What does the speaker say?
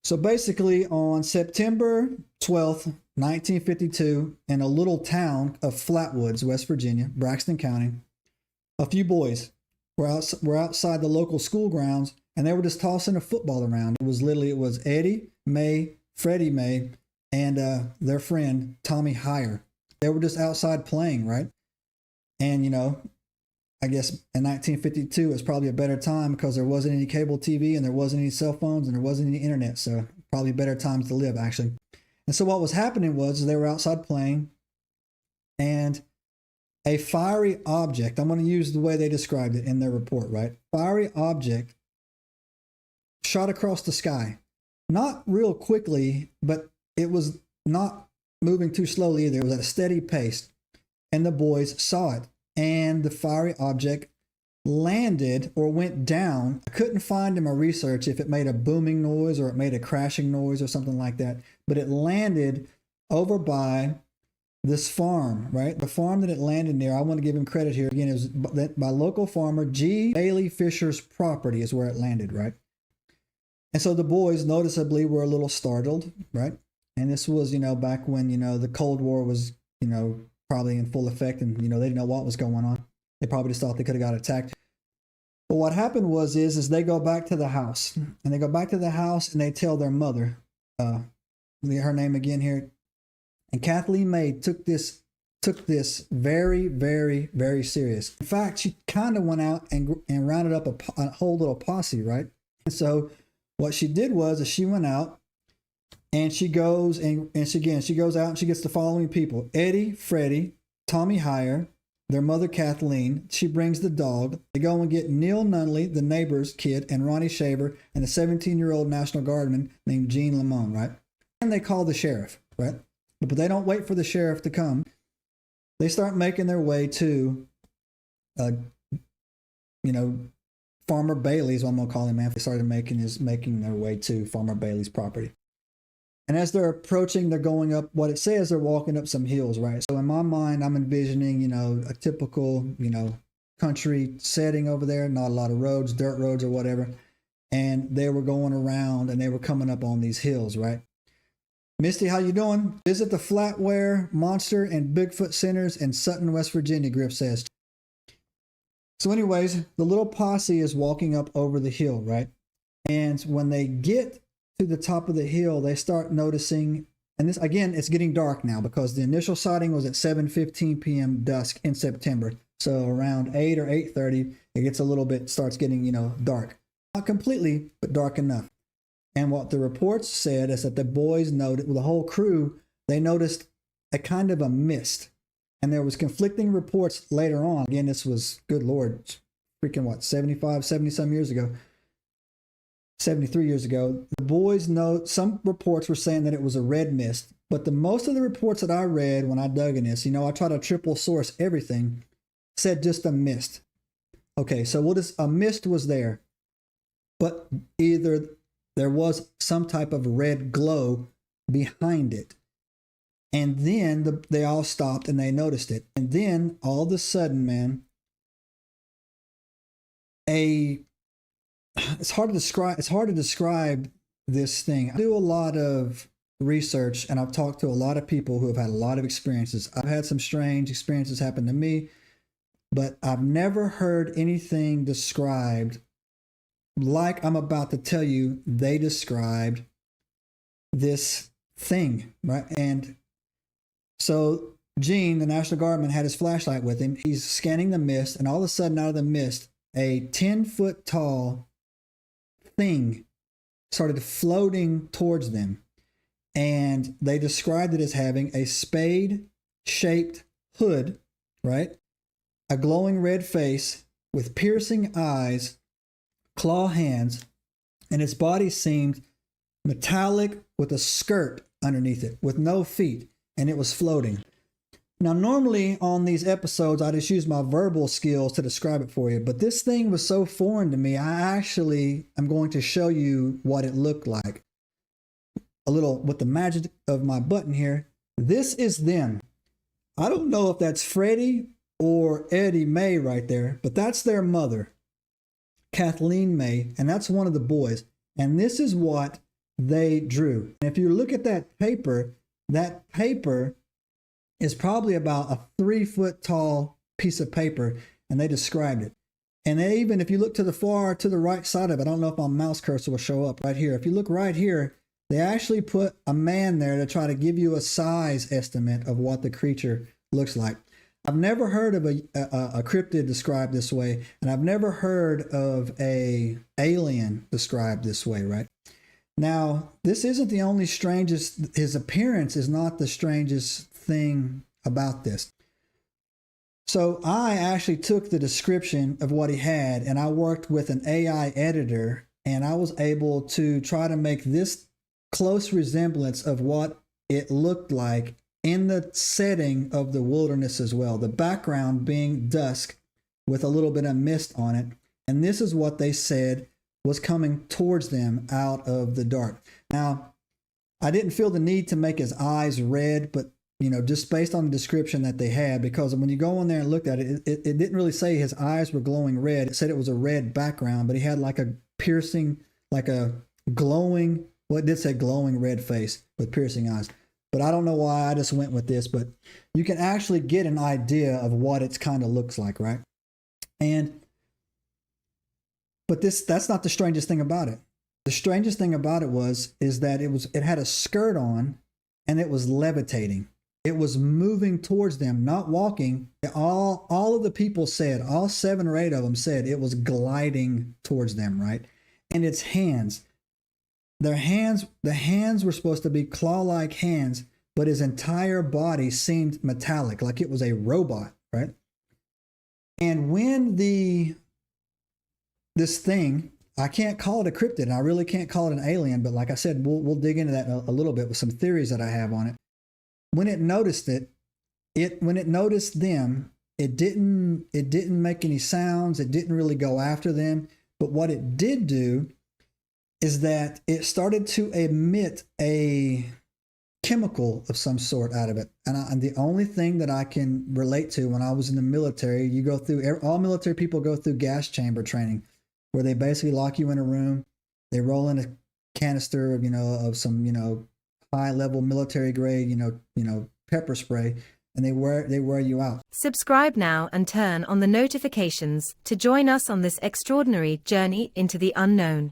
So basically, on September 12th, 1952, in a little town of Flatwoods, West Virginia, Braxton County, a few boys were outside the local school grounds, and they were just tossing a football around. It was Eddie May, Freddie May, and their friend Tommy Heyer. They were just outside playing, right? And I guess in 1952 it's probably a better time because there wasn't any cable TV and there wasn't any cell phones and there wasn't any internet, so probably better times to live, actually. And so what was happening was they were outside playing, and a fiery object, I'm going to use the way they described it in their report, right? Fiery object shot across the sky. Not real quickly, but it was not moving too slowly either. It was at a steady pace, and the boys saw it. And the fiery object landed or went down. I couldn't find in my research if it made a booming noise or it made a crashing noise or something like that, but it landed over by this farm, right? The farm that it landed near, I want to give him credit here. Again, it was by local farmer G. Bailey Fisher's property is where it landed, right? And so the boys noticeably were a little startled, right? And this was, back when, the Cold War was, probably in full effect, and, they didn't know what was going on. They probably just thought they could have got attacked. But what happened was they go back to the house, and they tell their mother, her name again here, and Kathleen May took this very, very, very serious. In fact, she kind of went out and rounded up a whole little posse, right? And so what she did was she went out and she goes she goes out and she gets the following people: Eddie, Freddie, Tommy Heyer, their mother Kathleen. She brings the dog. They go and get Neil Nunley, the neighbor's kid, and Ronnie Shaver, and a 17-year-old National Guardman named Gene Lamone, right? And they call the sheriff, right? But they don't wait for the sheriff to come. They start making their way to, Farmer Bailey's, what I'm going to call him, man. They started making their way to Farmer Bailey's property. And as they're approaching, they're going up, what it says, they're walking up some hills, right? So in my mind, I'm envisioning, a typical, country setting over there, not a lot of roads, dirt roads or whatever. And they were going around and they were coming up on these hills, right? Misty, how you doing? Visit the Flatwoods Monster and Bigfoot Centers in Sutton, West Virginia, Griff says. So anyways, the little posse is walking up over the hill, right? And when they get to the top of the hill, they start noticing, and this, again, it's getting dark now because the initial sighting was at 7:15 p.m. dusk in September. So around 8 or 8:30, it gets a little bit, starts getting, dark. Not completely, but dark enough. And what the reports said is that the boys noted, the whole crew, they noticed a kind of a mist. And there was conflicting reports later on. Again, this was, good Lord, freaking 70 some years ago. 73 years ago. The boys note, some reports were saying that it was a red mist. But most of the reports that I read when I dug in this, I try to triple source everything, said just a mist. Okay, so a mist was there. But either there was some type of red glow behind it. And then they all stopped and they noticed it. And then all of a sudden, man, it's hard to describe this thing. I do a lot of research and I've talked to a lot of people who have had a lot of experiences. I've had some strange experiences happen to me, but I've never heard anything described like I'm about to tell you. They described this thing, right? And so Gene, the National Guardman, had his flashlight with him. He's scanning the mist, and all of a sudden out of the mist, a 10-foot tall thing started floating towards them. And they described it as having a spade-shaped hood, right? A glowing red face with piercing eyes, claw hands, and its body seemed metallic with a skirt underneath it, with no feet, and it was floating. Now, normally on these episodes, I just use my verbal skills to describe it for you, but this thing was so foreign to me, I'm going to show you what it looked like. A little, with the magic of my button here, this is them. I don't know if that's Freddie or Eddie May right there, but that's their mother, Kathleen May, and that's one of the boys. And this is what they drew. And if you look at that paper is probably about a 3-foot tall piece of paper, and they described it. And they even, if you look to the right side of it, I don't know if my mouse cursor will show up right here. If you look right here, they actually put a man there to try to give you a size estimate of what the creature looks like. I've never heard of a cryptid described this way, and I've never heard of a alien described this way, right? Now, this isn't the only strangest, his appearance is not the strangest thing about this. So I actually took the description of what he had, and I worked with an AI editor, and I was able to try to make this close resemblance of what it looked like in the setting of the wilderness as well. The background being dusk with a little bit of mist on it. And this is what they said was coming towards them out of the dark. Now, I didn't feel the need to make his eyes red, but just based on the description that they had, because when you go in there and looked at it, it didn't really say his eyes were glowing red. It said it was a red background, but he had like a piercing, like a glowing, well, it did say glowing red face with piercing eyes. But I don't know why I just went with this, but you can actually get an idea of what it kind of looks like, right? But that's not the strangest thing about it. The strangest thing about it is that it had a skirt on, and it was levitating. It was moving towards them, not walking. All of the people said, all 7 or 8 of them said it was gliding towards them, right? And its hands. The hands were supposed to be claw-like hands, but his entire body seemed metallic, like it was a robot, right? And when this thing, I can't call it a cryptid, and I really can't call it an alien, but like I said, we'll dig into that a little bit with some theories that I have on it. When it noticed when it noticed them, it didn't make any sounds. It didn't really go after them. But what it did do is that it started to emit a chemical of some sort out of it. And the only thing that I can relate to, when I was in the military, all military people go through gas chamber training, where they basically lock you in a room, they roll in a canister of some high level military grade pepper spray, and they wear you out. Subscribe now and turn on the notifications to join us on this extraordinary journey into the unknown.